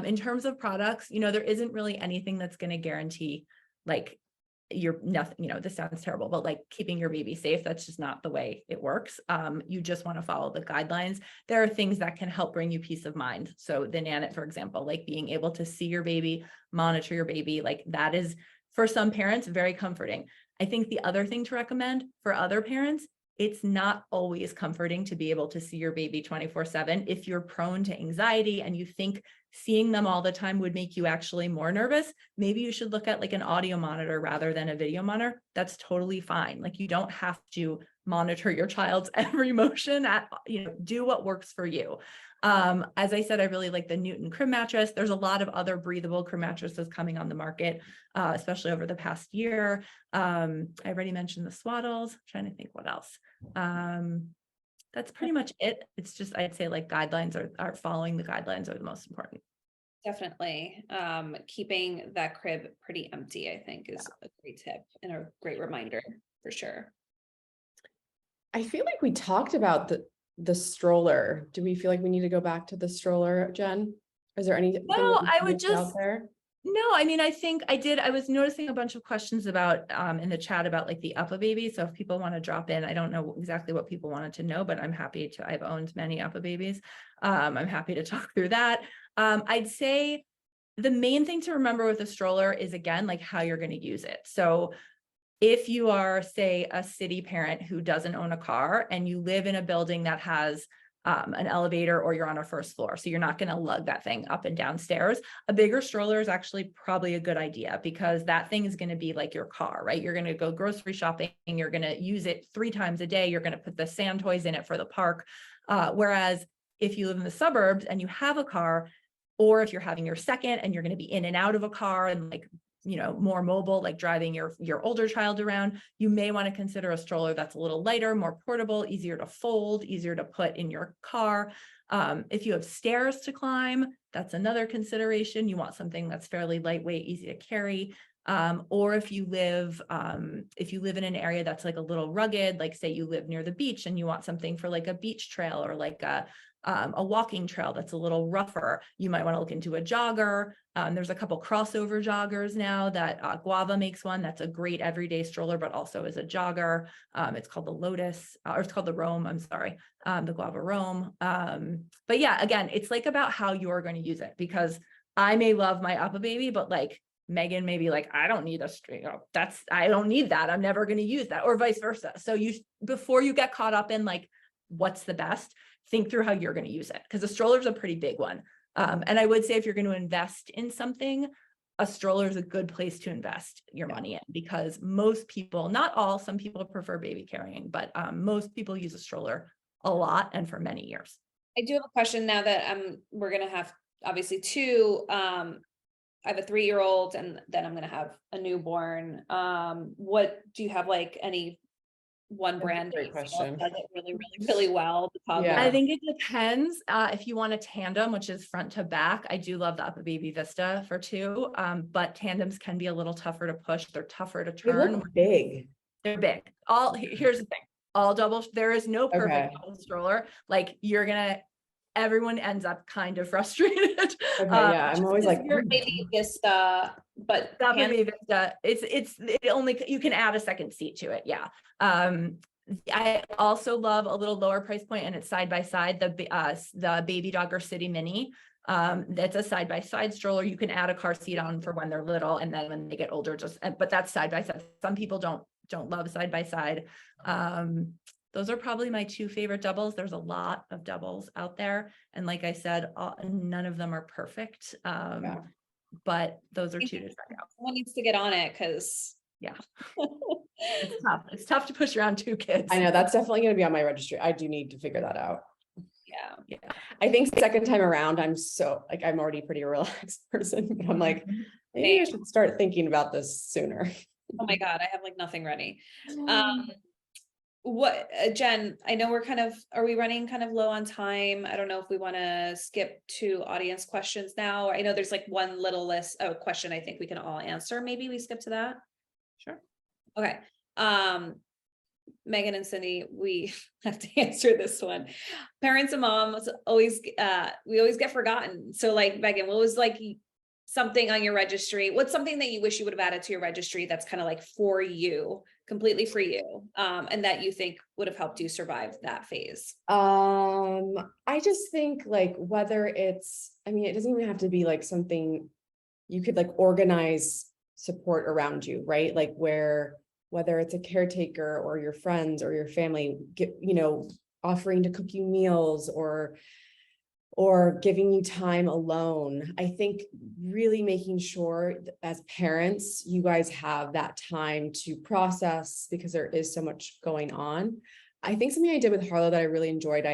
In terms of products, there isn't really anything that's going to guarantee like this sounds terrible, but like keeping your baby safe. That's just not the way it works. You just want to follow the guidelines. There are things that can help bring you peace of mind. So the Nanit, for example, like being able to see your baby, monitor your baby, like that is for some parents very comforting. I think the other thing to recommend for other parents it's not always comforting to be able to see your baby 24/7. If you're prone to anxiety and you think seeing them all the time would make you actually more nervous, maybe you should look at like an audio monitor rather than a video monitor. That's totally fine. Like you don't have to monitor your child's every motion do what works for you. As I said, I really like the Newton crib mattress. There's a lot of other breathable crib mattresses coming on the market, especially over the past year. I already mentioned the swaddles. I'm trying to think what else. That's pretty much it. It's just, I'd say like guidelines are following the guidelines are the most important. Definitely. Keeping that crib pretty empty, I think, is a great tip and a great reminder for sure. I feel like we talked about the stroller. Do we feel like we need to go back to the stroller, Jen? Is there anything No, that I we would missed out just, there? no, I mean, I think I did. I was noticing a bunch of questions about in the chat about like the Uppa baby. So if people want to drop in, I don't know exactly what people wanted to know, but I'm happy to, I've owned many Uppa babies. I'm happy to talk through that. I'd say the main thing to remember with a stroller is, again, like how you're going to use it. So if you are, say, a city parent who doesn't own a car and you live in a building that has an elevator, or you're on a first floor, so you're not going to lug that thing up and down stairs, a bigger stroller is actually probably a good idea, because that thing is going to be like your car, right? You're going to go grocery shopping, you're going to use it 3 times a day, you're going to put the sand toys in it for the park. Whereas if you live in the suburbs and you have a car, or if you're having your second and you're going to be in and out of a car and like, more mobile, like driving your older child around, you may want to consider a stroller that's a little lighter, more portable, easier to fold, easier to put in your car. If you have stairs to climb, that's another consideration. You want something that's fairly lightweight, easy to carry. Or if you live in an area that's like a little rugged, like say you live near the beach and you want something for like a beach trail or like a walking trail that's a little rougher, you might want to look into a jogger. There's a couple crossover joggers now that Guava makes one that's a great everyday stroller, but also is a jogger. It's called the Lotus, or it's called the Roam. I'm sorry, the Guava Roam. But yeah, again, it's like about how you're going to use it, because I may love my Uppa baby, but like Megan may be like, I don't need I don't need that. I'm never going to use that, or vice versa. So before you get caught up in like, what's the best, think through how you're going to use it, because a stroller is a pretty big one. And I would say if you're going to invest in something, a stroller is a good place to invest your money in, because most people, not all, some people prefer baby carrying, but most people use a stroller a lot and for many years. I do have a question now that we're going to have obviously 2. I have a 3-year-old and then I'm going to have a newborn. What do you have, like any one brand Great question. does it really, really, really well? Yeah. I think it depends. If you want a tandem, which is front to back, I do love the Uppa Baby Vista for 2, but tandems can be a little tougher to push. They're tougher to They turn. look big. They're big. Here's the thing. All double, there is no perfect double stroller. Like everyone ends up kind of frustrated. Okay, yeah, I'm always like, Baby Vista, but Baby Vista, you can add a second seat to it. Yeah. I also love a little lower price point, and it's side by side, the Baby Dogger City Mini. That's a side by side stroller. You can add a car seat on for when they're little, and then when they get older, but that's side by side. Some people don't love side by side. Those are probably my 2 favorite doubles. There's a lot of doubles out there, and like I said, none of them are perfect. But those are 2 to check out. Someone needs to get on it, because it's tough. It's tough to push around 2 kids. I know, that's definitely going to be on my registry. I do need to figure that out. Yeah. I think second time around, I'm already a pretty relaxed person, but I'm like, maybe I should start thinking about this sooner. Oh my God, I have like nothing ready. Jen, I know are we running kind of low on time? I don't know if we want to skip to audience questions now. I know there's like one little list of question I think we can all answer. Maybe we skip to that. Sure. Okay. Megan and Cyndi, we have to answer this one. Parents and moms always, we always get forgotten. So like, Megan, what was like something on your registry? What's something that you wish you would have added to your registry that's kind of like for you, completely for you, and that you think would have helped you survive that phase? I just think like whether it doesn't even have to be like something you could like organize support around you, right? Like where whether it's a caretaker or your friends or your family, offering to cook you meals or giving you time alone. I think really making sure that as parents, you guys have that time to process because there is so much going on. I think something I did with Harlow that I really enjoyed,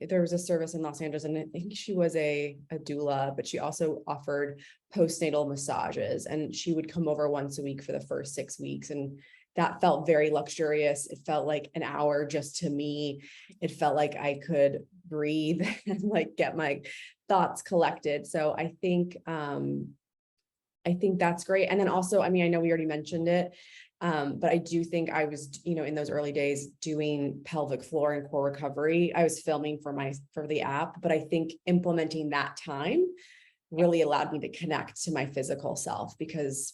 there was a service in Los Angeles, and I think she was a doula, but she also offered postnatal massages, and she would come over once a week for the first 6 weeks. And that felt very luxurious. It felt like an hour just to me. It felt like I could breathe and like get my thoughts collected. So I think that's great. And then also, I mean, I know we already mentioned it, but I do think I was, in those early days doing pelvic floor and core recovery. I was filming for the app, but I think implementing that time really allowed me to connect to my physical self, because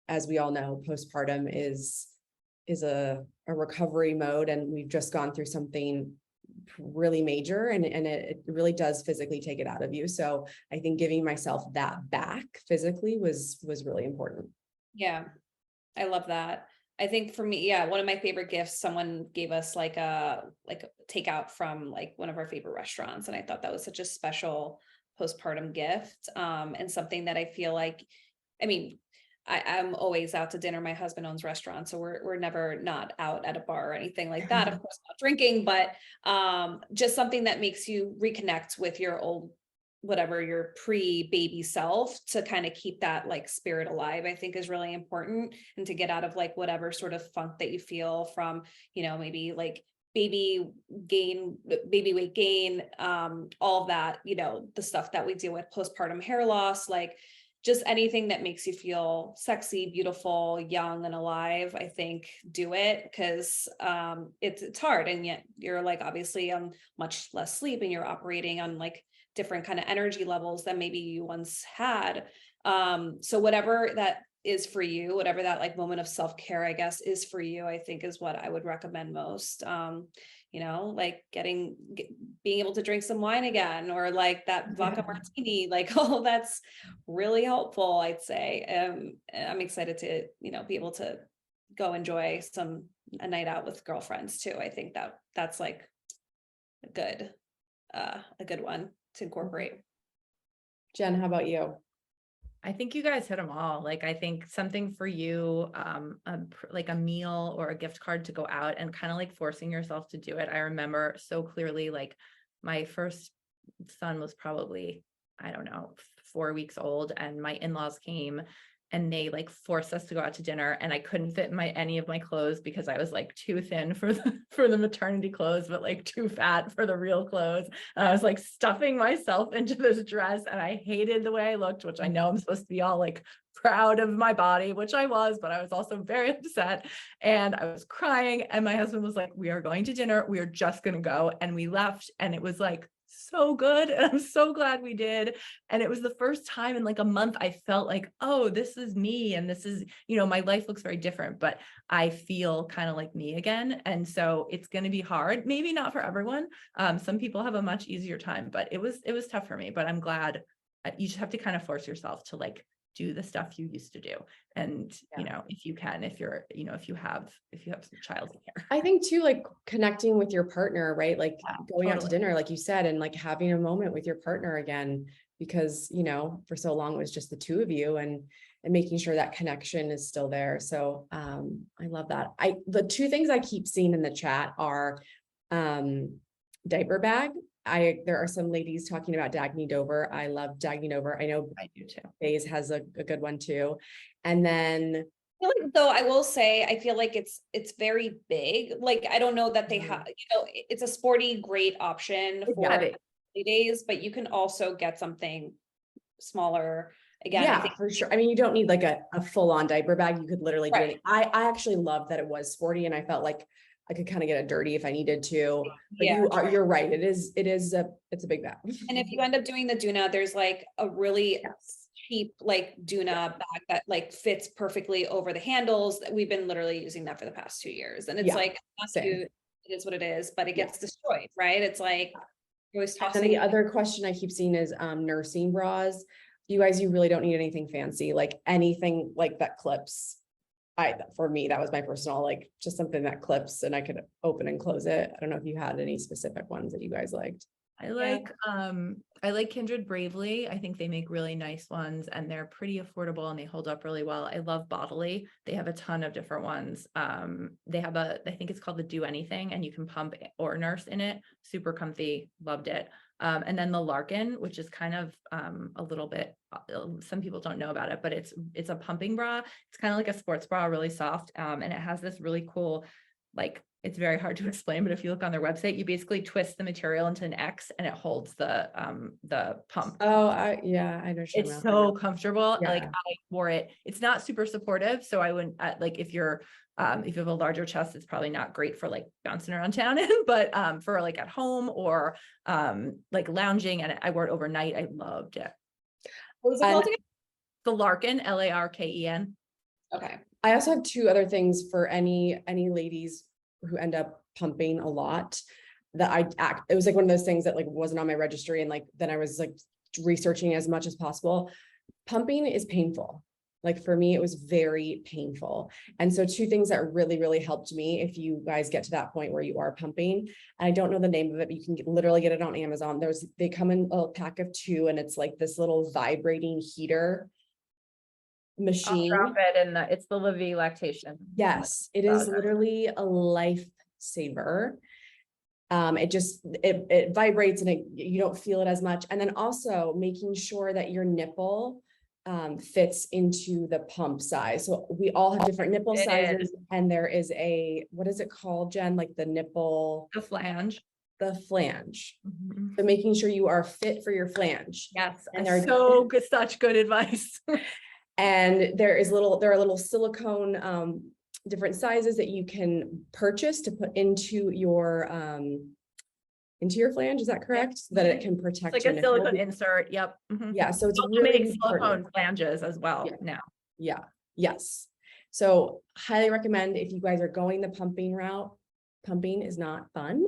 as we all know, postpartum is a recovery mode, and we've just gone through something really major, and it really does physically take it out of you. So I think giving myself that back physically was really important. Yeah, I love that. I think for me, yeah, one of my favorite gifts, someone gave us like a takeout from like one of our favorite restaurants. And I thought that was such a special postpartum gift. And something that I feel like, I mean, I'm always out to dinner. My husband owns restaurants, so we're never not out at a bar or anything like that. Of course, not drinking, but just something that makes you reconnect with your old, whatever, your pre-baby self, to kind of keep that like spirit alive, I think is really important. And to get out of like whatever sort of funk that you feel from, maybe like baby weight gain, all of that, the stuff that we deal with, postpartum hair loss, like just anything that makes you feel sexy, beautiful, young, and alive. I think do it, because it's hard, and yet you're like obviously on much less sleep, and you're operating on like different kind of energy levels than maybe you once had. So whatever that is for you, whatever that like moment of self-care, I guess, is for you, I think is what I would recommend most. Like being able to drink some wine again, or like that vodka martini, like all that's really helpful, I'd say. I'm excited to, be able to go enjoy a night out with girlfriends too. I think that's like a good one to incorporate. Jen, how about you? I think you guys hit them all. Like, I think something for you, like a meal or a gift card to go out, and kind of like forcing yourself to do it. I remember so clearly, like my first son was probably, I don't know, 4 weeks old, and my in-laws came and they like forced us to go out to dinner, and I couldn't fit in any of my clothes because I was like too thin for the maternity clothes, but like too fat for the real clothes. And I was like stuffing myself into this dress, and I hated the way I looked, which I know I'm supposed to be all like proud of my body, which I was, but I was also very upset, and I was crying. And my husband was like, "We are going to dinner. We are just going to go." And we left, and it was like so good. And I'm so glad we did. And it was the first time in like a month I felt like, oh, this is me. And this is, my life looks very different, but I feel kind of like me again. And so it's going to be hard, maybe not for everyone. Some people have a much easier time, but it was tough for me. But I'm glad. You just have to kind of force yourself to like do the stuff you used to do. And, if you can, if you're, if you have some childcare. I think too, like connecting with your partner, right? Like going out to Totally. dinner, like you said, and like having a moment with your partner again, because, for so long it was just the two of you, and making sure that connection is still there. So, I love that. The two things I keep seeing in the chat are, diaper bag. There are some ladies talking about Dagny Dover. I love Dagny Dover. I know I do too. Faze has a good one too. And then Though I will say, I feel like it's very big. Like, I don't know that they have, it's a sporty, great option for days, but you can also get something smaller. Again, I think for sure. I mean, you don't need like a full-on diaper bag. You could literally do it. I actually love that it was sporty, and I felt like I could kind of get it dirty if I needed to. But you're right. It's a big bag. And if you end up doing the Duna, there's like a really cheap like Duna bag that like fits perfectly over the handles. We've been literally using that for the past 2 years, and it's like not cute. It is what it is, but it gets destroyed, right? It's like you're always tossing. And the other question I keep seeing is nursing bras. You guys, you really don't need anything fancy, like anything like that clips. for me, that was my personal, like, just something that clips and I could open and close it. I don't know if you had any specific ones that you guys liked. I like Kindred Bravely. I think they make really nice ones and they're pretty affordable and they hold up really well. I love Bodily. They have a ton of different ones. They have I think it's called the Do Anything, and you can pump or nurse in it. Super comfy, loved it. And then the Larkin, which is kind of a little bit, some people don't know about it, but it's a pumping bra. It's kind of like a sports bra, really soft. And it has this really cool, like, it's very hard to explain, but if you look on their website, you basically twist the material into an X and it holds the pump. Oh, I know. It's so comfortable. Yeah. Like, I wore it. It's not super supportive. So I wouldn't like, if you have a larger chest, it's probably not great for like bouncing around town in, but for like at home or like lounging, and I wore it overnight. I loved it. What was it called again? The Larkin, Larken. Okay. I also have two other things for any ladies who end up pumping a lot that it was like one of those things that like wasn't on my registry, and like then I was like researching as much as possible. Pumping is painful. Like for me, it was very painful. And so two things that really, really helped me, if you guys get to that point where you are pumping, and I don't know the name of it, but you can literally get it on Amazon. They come in a pack of 2, and it's like this little vibrating heater machine. I'll drop it in it's the Livy lactation. Yes, it is literally a lifesaver. It vibrates and you don't feel it as much. And then also making sure that your nipple fits into the pump size. So we all have different nipple sizes, and there is what is it called, Jen? Like the nipple, the flange. Mm-hmm. So making sure you are fit for your flange. Yes, and they're so good, such good advice. And there are little silicone different sizes that you can purchase to put into your flange. Is that correct? So that it can protect. It's like a silicone insert. Yep. Mm-hmm. Yeah. So it's really silicone flanges as well now. Yeah. Yes. So highly recommend if you guys are going the pumping route. Pumping is not fun,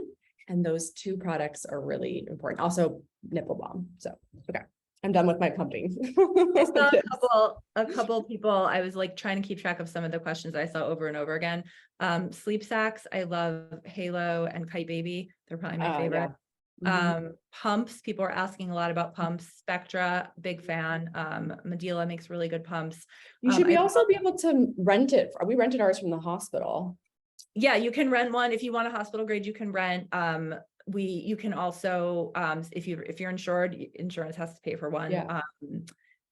and those two products are really important. Also, nipple balm. So okay. I'm done with my pumping. I saw a couple people, I was like trying to keep track of some of the questions I saw over and over again. Sleep sacks. I love Halo and Kite Baby. They're probably my favorite. Yeah. Mm-hmm. Pumps. People are asking a lot about pumps. Spectra, big fan. Medela makes really good pumps. You should also be able to rent it. We rented ours from the hospital. Yeah, you can rent one. If you want a hospital grade, you can rent. You can also, if you're insured, insurance has to pay for one. Yeah.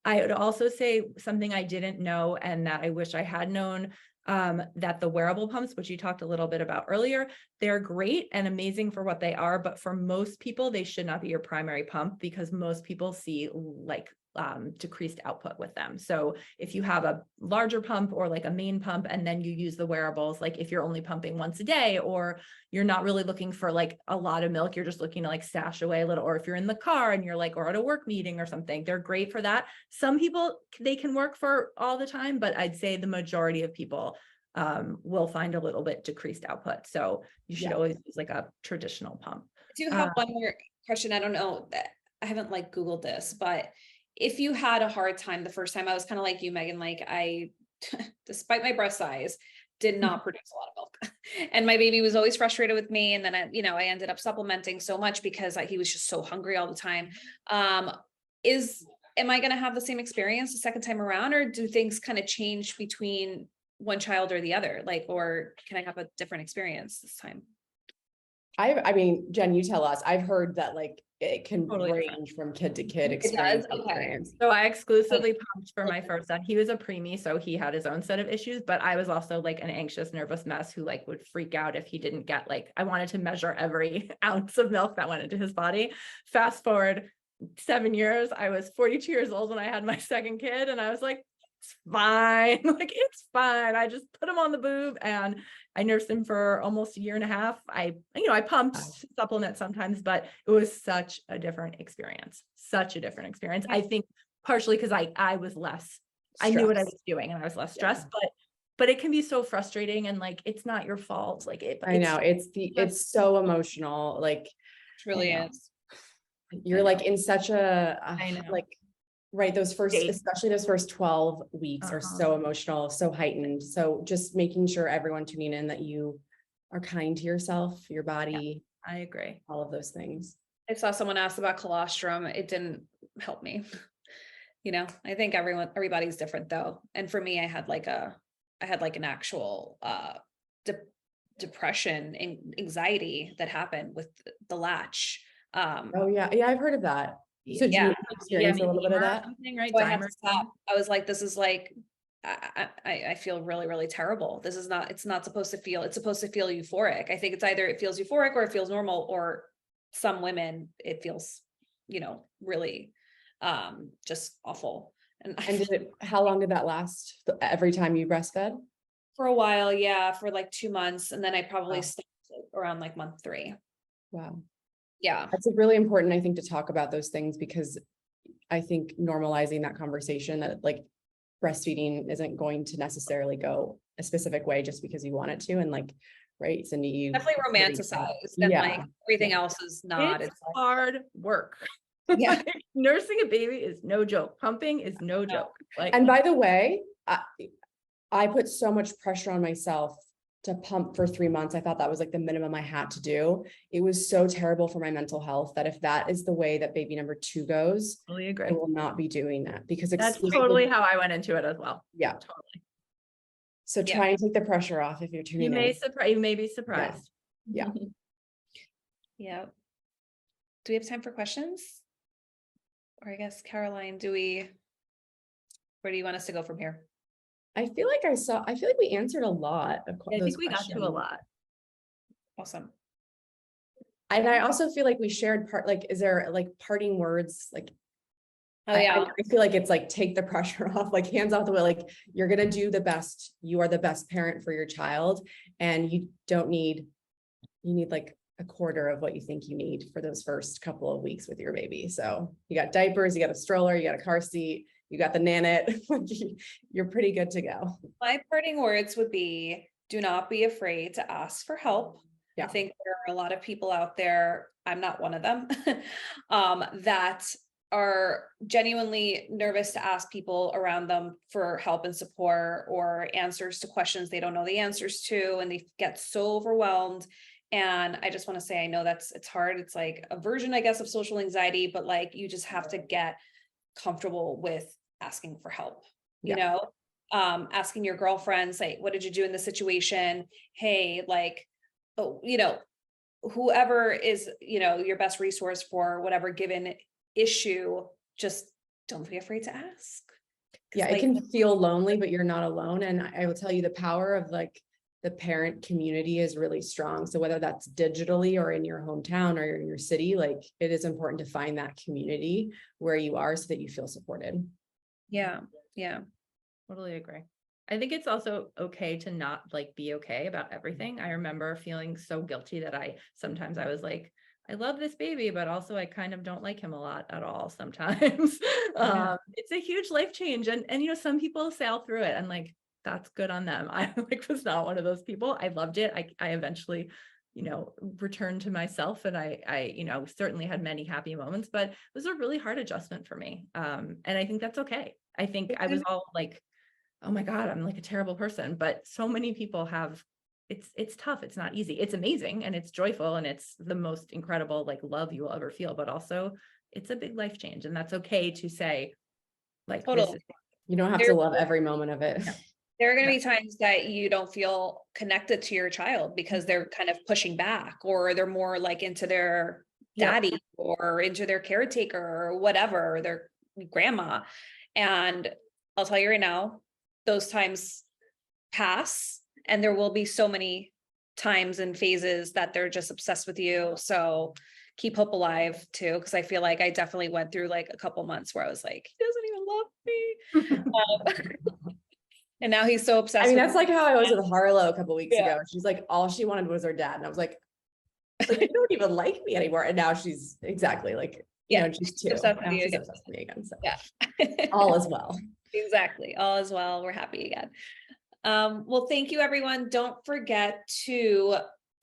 I would also say something I didn't know, and that I wish I had known, that the wearable pumps, which you talked a little bit about earlier, they're great and amazing for what they are, but for most people, they should not be your primary pump, because most people see like decreased output with them. So if you have a larger pump or like a main pump, and then you use the wearables, like if you're only pumping once a day, or you're not really looking for like a lot of milk, you're just looking to like stash away a little, or if you're in the car and you're like, or at a work meeting or something, they're great for that. Some people, they can work for all the time, but I'd say the majority of people will find a little bit decreased output. So you should always use like a traditional pump. I do have one more question. I don't know, I haven't like Googled this, but if you had a hard time the first time, I was kind of like you, Megan, like I, despite my breast size, did not produce a lot of milk. And my baby was always frustrated with me. And then I ended up supplementing so much because he was just so hungry all the time. Am I going to have the same experience the second time around, or do things kind of change between one child or the other? Like, or can I have a different experience this time? I mean, Jen, you tell us. I've heard that like it can range from kid to kid experience. Okay. So I exclusively pumped for my first son. He was a preemie, so he had his own set of issues, but I was also like an anxious, nervous mess who like would freak out if he didn't get I wanted to measure every ounce of milk that went into his body. Fast forward 7 years, I was 42 years old when I had my second kid, and I was like, it's fine. Like, it's fine. I just put him on the boob and I nursed him for almost a year and a half. I pumped supplements sometimes, but it was such a different experience. I think partially because I was less, I knew what I was doing and I was less stressed, but it can be so frustrating, and like, it's not your fault. Like I know it's so emotional. Like, it really is. You're like in such a, like, Right. Date. Especially those first 12 weeks are so emotional, so heightened. So just making sure everyone tuning in that you are kind to yourself, your body. Yeah, I agree. All of those things. I saw someone ask about colostrum. It didn't help me. I think everybody's different though. And for me, I had like an actual depression and anxiety that happened with the latch. Oh yeah. Yeah. I've heard of that. So do you experience a little bit of that? Right? So I have to stop. I was like, this is like, I feel really, really terrible. It's not supposed to feel, it's supposed to feel euphoric. I think it's either it feels euphoric or it feels normal, or some women, it feels, really, just awful. And how long did that last every time you breastfed? For a while, yeah, for like 2 months. And then I probably stopped around like month 3. Wow. Yeah. That's really important, I think, to talk about those things, because I think normalizing that conversation that like breastfeeding isn't going to necessarily go a specific way just because you want it to. And like, right, Cyndi, you definitely romanticized, and like everything else is not. It's hard work. Yeah. Nursing a baby is no joke. Pumping is no joke. And by the way, I put so much pressure on myself to pump for 3 months. I thought that was like the minimum I had to do. It was so terrible for my mental health that if that is the way that baby number 2 goes, totally agree. I will not be doing that, because that's totally how I went into it as well. Yeah, totally. So try and take the pressure off if you're tuning in. You may be surprised. Yeah. Yeah. Do we have time for questions? Or I guess, Caroline, where do you want us to go from here? I feel like we answered a lot of I think we got to a lot. Awesome. And I also feel like we shared is there like parting words? Like, oh yeah, I feel like it's like, take the pressure off, like hands off the wheel, like you're going to do the best. You are the best parent for your child, and you need like a quarter of what you think you need for those first couple of weeks with your baby. So you got diapers, you got a stroller, you got a car seat, you got the Nanit, you're pretty good to go. My parting words would be, do not be afraid to ask for help. Yeah. I think there are a lot of people out there, I'm not one of them, that are genuinely nervous to ask people around them for help and support, or answers to questions they don't know the answers to, and they get so overwhelmed. And I just want to say, I know it's hard. It's like a version, I guess, of social anxiety, but like, you just have to get comfortable with asking for help, asking your girlfriends, like, what did you do in this situation? Hey, like, whoever is, your best resource for whatever given issue, just don't be afraid to ask. Yeah, it can feel lonely, but you're not alone. And I will tell you, the power of like the parent community is really strong. So whether that's digitally or in your hometown or in your city, like it is important to find that community where you are so that you feel supported. Yeah. Yeah. Totally agree. I think it's also okay to not like be okay about everything. I remember feeling so guilty that sometimes I was like, I love this baby, but also I kind of don't like him a lot at all sometimes. It's a huge life change. And some people sail through it, and like, that's good on them. I was not one of those people. I loved it. I eventually, returned to myself, and I certainly had many happy moments, but it was a really hard adjustment for me. And I think that's okay. I think I was all like, oh my God, I'm like a terrible person. But so many people have, it's tough. It's not easy. It's amazing and it's joyful and it's the most incredible like love you will ever feel, but also it's a big life change. And that's okay to say, like, totally. You don't have to love every moment of it. Yeah. There are going to be times that you don't feel connected to your child because they're kind of pushing back, or they're more like into their daddy or into their caretaker or whatever, their grandma. And I'll tell you right now, those times pass, and there will be so many times and phases that they're just obsessed with you. So keep hope alive too, because I feel like I definitely went through like a couple months where I was like, he doesn't even love me. And now he's so obsessed. I mean, that's like how I was with Harlow a couple weeks ago. She's like, all she wanted was her dad. And I was like, you don't even like me anymore. And now she's exactly like, she's 2. Now she's obsessed with me again. So all is well. Exactly. All is well. We're happy again. Well, thank you, everyone. Don't forget to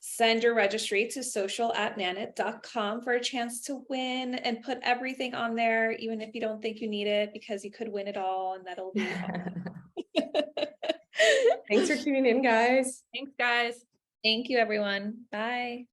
Send your registry to social@nanit.com for a chance to win and put everything on there, even if you don't think you need it, because you could win it all and that'll be Thanks for tuning in, guys. Thanks, guys. Thank you, everyone. Bye.